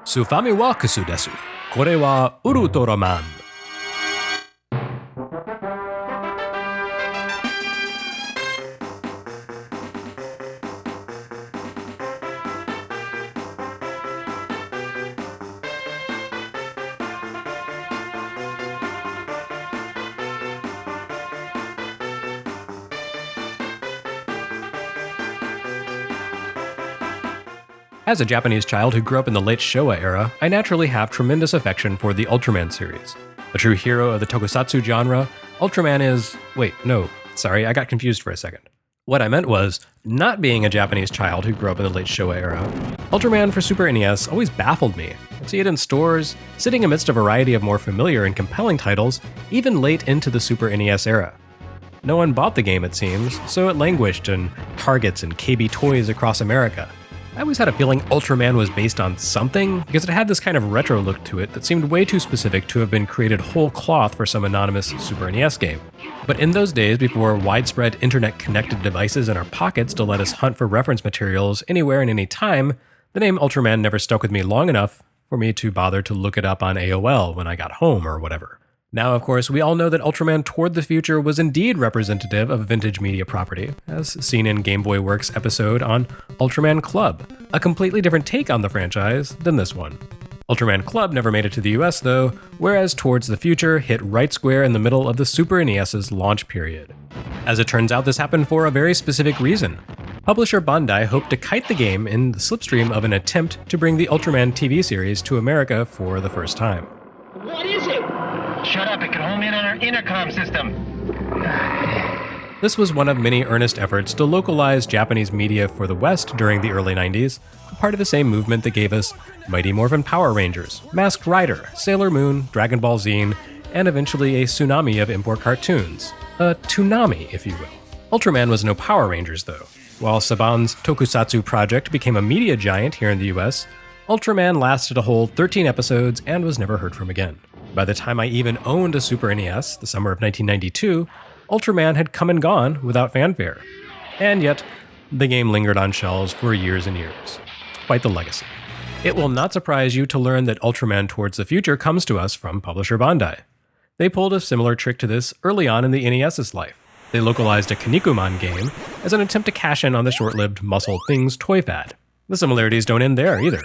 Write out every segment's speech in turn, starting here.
スファミワークスです。これはウルトラマン。As a Japanese child who grew up in the late Showa era, I naturally have tremendous affection for the Ultraman series. A true hero of the tokusatsu genre, Ultraman is... Wait, no, sorry, I got confused for a second. What I meant was, not being a Japanese child who grew up in the late Showa era, Ultraman for Super NES always baffled me. I'd see it in stores, sitting amidst a variety of more familiar and compelling titles, even late into the Super NES era. No one bought the game, it seems, so it languished in Targets and KB Toys across America. I always had a feeling Ultraman was based on something, because it had this kind of retro look to it that seemed way too specific to have been created whole cloth for some anonymous Super NES game. But in those days, before widespread internet-connected devices in our pockets to let us hunt for reference materials anywhere and any time, the name Ultraman never stuck with me long enough for me to bother to look it up on AOL when I got home or whatever. Now, of course, we all know that Ultraman Toward the Future was indeed representative of vintage media property, as seen in Game Boy Works' episode on Ultraman Club, a completely different take on the franchise than this one. Ultraman Club never made it to the US though, whereas Towards the Future hit right square in the middle of the Super NES's launch period. As it turns out, this happened for a very specific reason. Publisher Bandai hoped to kite the game in the slipstream of an attempt to bring the Ultraman TV series to America for the first time. What is it? Shut up, it can home in on our intercom system. This was one of many earnest efforts to localize Japanese media for the West during the early 90s, part of the same movement that gave us Mighty Morphin Power Rangers, Masked Rider, Sailor Moon, Dragon Ball Z, and eventually a tsunami of import cartoons. A toonami, if you will. Ultraman was no Power Rangers, though. While Saban's Tokusatsu project became a media giant here in the US, Ultraman lasted a whole 13 episodes and was never heard from again. By the time I even owned a Super NES, the summer of 1992, Ultraman had come and gone without fanfare. And yet, the game lingered on shelves for years and years. Quite the legacy. It will not surprise you to learn that Ultraman Towards the Future comes to us from publisher Bandai. They pulled a similar trick to this early on in the NES's life. They localized a Kinnikuman game as an attempt to cash in on the short-lived Muscle Things toy fad. The similarities don't end there either.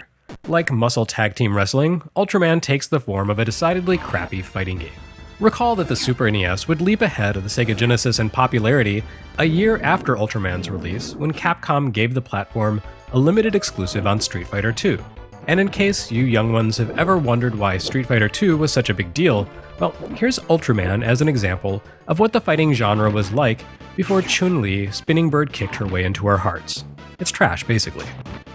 Like Muscle Tag Team Wrestling, Ultraman takes the form of a decidedly crappy fighting game. Recall that the Super NES would leap ahead of the Sega Genesis in popularity a year after Ultraman's release when Capcom gave the platform a limited exclusive on Street Fighter II. And in case you young ones have ever wondered why Street Fighter II was such a big deal, well, here's Ultraman as an example of what the fighting genre was like before Chun-Li spinning bird kicked her way into our hearts. It's trash, basically.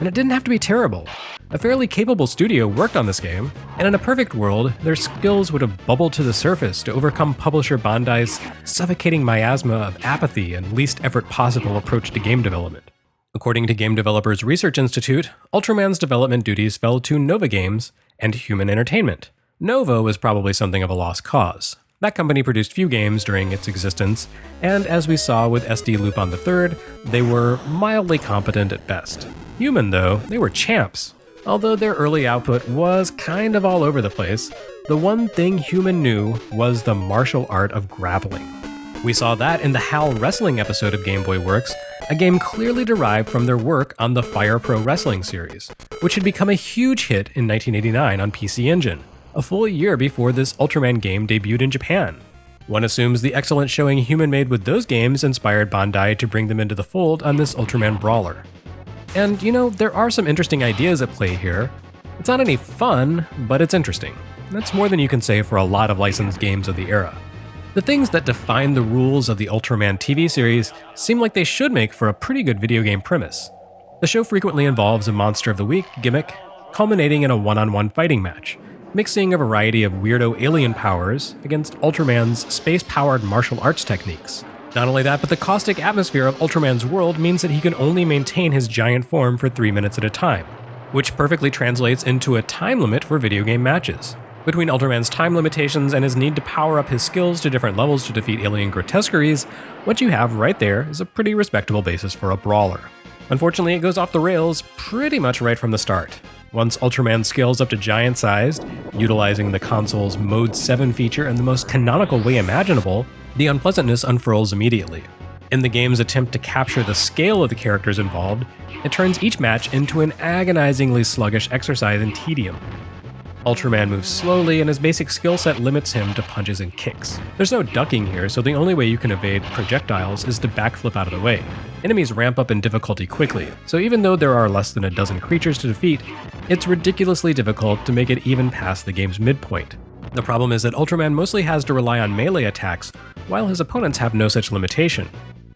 And it didn't have to be terrible. A fairly capable studio worked on this game, and in a perfect world, their skills would have bubbled to the surface to overcome publisher Bandai's suffocating miasma of apathy and least effort possible approach to game development. According to Game Developers Research Institute, Ultraman's development duties fell to Nova Games and Human Entertainment. Nova was probably something of a lost cause. That company produced few games during its existence, and as we saw with SD Lupin III, they were mildly competent at best. Human, though, they were champs. Although their early output was kind of all over the place, the one thing Human knew was the martial art of grappling. We saw that in the HAL Wrestling episode of Game Boy Works, a game clearly derived from their work on the Fire Pro Wrestling series, which had become a huge hit in 1989 on PC Engine, a full year before this Ultraman game debuted in Japan. One assumes the excellent showing Human made with those games inspired Bandai to bring them into the fold on this Ultraman brawler. And, you know, there are some interesting ideas at play here. It's not any fun, but it's interesting. That's more than you can say for a lot of licensed games of the era. The things that define the rules of the Ultraman TV series seem like they should make for a pretty good video game premise. The show frequently involves a Monster of the Week gimmick, culminating in a one-on-one fighting match, mixing a variety of weirdo alien powers against Ultraman's space-powered martial arts techniques. Not only that, but the caustic atmosphere of Ultraman's world means that he can only maintain his giant form for 3 minutes at a time, which perfectly translates into a time limit for video game matches. Between Ultraman's time limitations and his need to power up his skills to different levels to defeat alien grotesqueries, what you have right there is a pretty respectable basis for a brawler. Unfortunately, it goes off the rails pretty much right from the start. Once Ultraman scales up to giant-sized, utilizing the console's Mode 7 feature in the most canonical way imaginable, the unpleasantness unfurls immediately. In the game's attempt to capture the scale of the characters involved, it turns each match into an agonizingly sluggish exercise in tedium. Ultraman moves slowly, and his basic skill set limits him to punches and kicks. There's no ducking here, so the only way you can evade projectiles is to backflip out of the way. Enemies ramp up in difficulty quickly, so even though there are less than a dozen creatures to defeat, it's ridiculously difficult to make it even past the game's midpoint. The problem is that Ultraman mostly has to rely on melee attacks, while his opponents have no such limitation.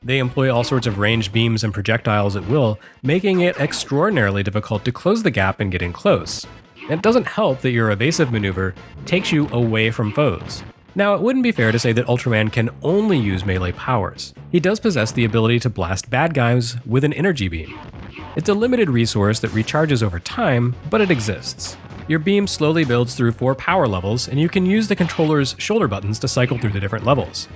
They employ all sorts of ranged beams and projectiles at will, making it extraordinarily difficult to close the gap and get in close. It doesn't help that your evasive maneuver takes you away from foes. Now, it wouldn't be fair to say that Ultraman can only use melee powers. He does possess the ability to blast bad guys with an energy beam. It's a limited resource that recharges over time, but it exists. Your beam slowly builds through 4 power levels, and you can use the controller's shoulder buttons to cycle through the different levels.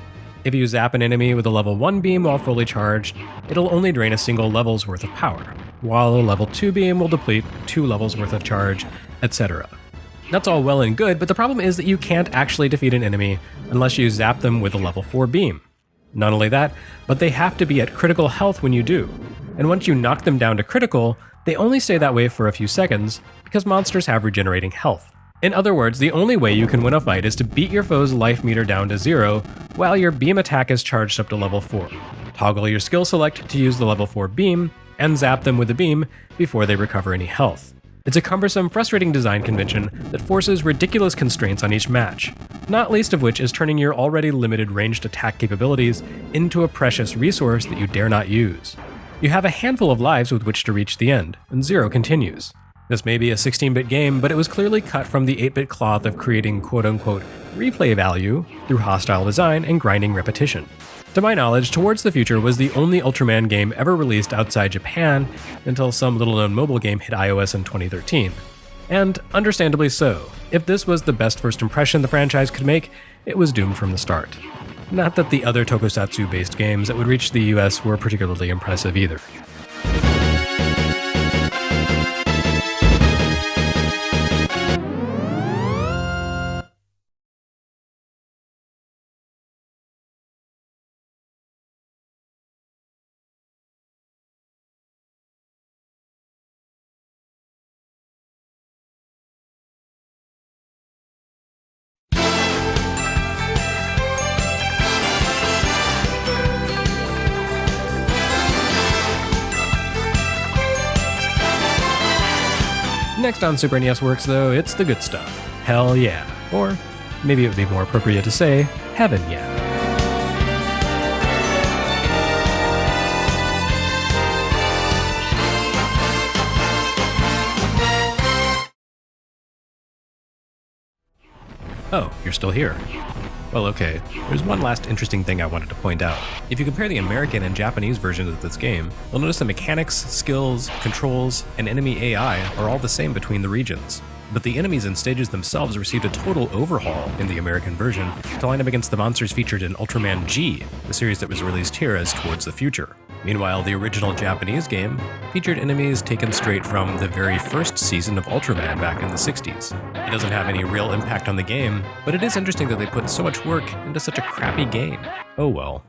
If you zap an enemy with a level 1 beam while fully charged, it'll only drain a single level's worth of power, while a level 2 beam will deplete 2 levels worth of charge, etc. That's all well and good, but the problem is that you can't actually defeat an enemy unless you zap them with a level 4 beam. Not only that, but they have to be at critical health when you do, and once you knock them down to critical, they only stay that way for a few seconds because monsters have regenerating health. In other words, the only way you can win a fight is to beat your foe's life meter down to 0 while your beam attack is charged up to level 4. Toggle your skill select to use the level 4 beam, and zap them with the beam before they recover any health. It's a cumbersome, frustrating design convention that forces ridiculous constraints on each match, not least of which is turning your already limited ranged attack capabilities into a precious resource that you dare not use. You have a handful of lives with which to reach the end, and Zero continues. This may be a 16-bit game, but it was clearly cut from the 8-bit cloth of creating quote-unquote replay value through hostile design and grinding repetition. To my knowledge, Towards the Future was the only Ultraman game ever released outside Japan until some little-known mobile game hit iOS in 2013. And understandably so. If this was the best first impression the franchise could make, it was doomed from the start. Not that the other tokusatsu-based games that would reach the US were particularly impressive either. Next on Super NES Works, though, it's the good stuff. Hell yeah. Or maybe it would be more appropriate to say, heaven yeah. Oh, you're still here. Well, okay, there's one last interesting thing I wanted to point out. If you compare the American and Japanese versions of this game, you'll notice the mechanics, skills, controls, and enemy AI are all the same between the regions. But the enemies and stages themselves received a total overhaul in the American version to line up against the monsters featured in Ultraman G, the series that was released here as Towards the Future. Meanwhile, the original Japanese game featured enemies taken straight from the very first season of Ultraman back in the 60s. It doesn't have any real impact on the game, but it is interesting that they put so much work into such a crappy game. Oh well.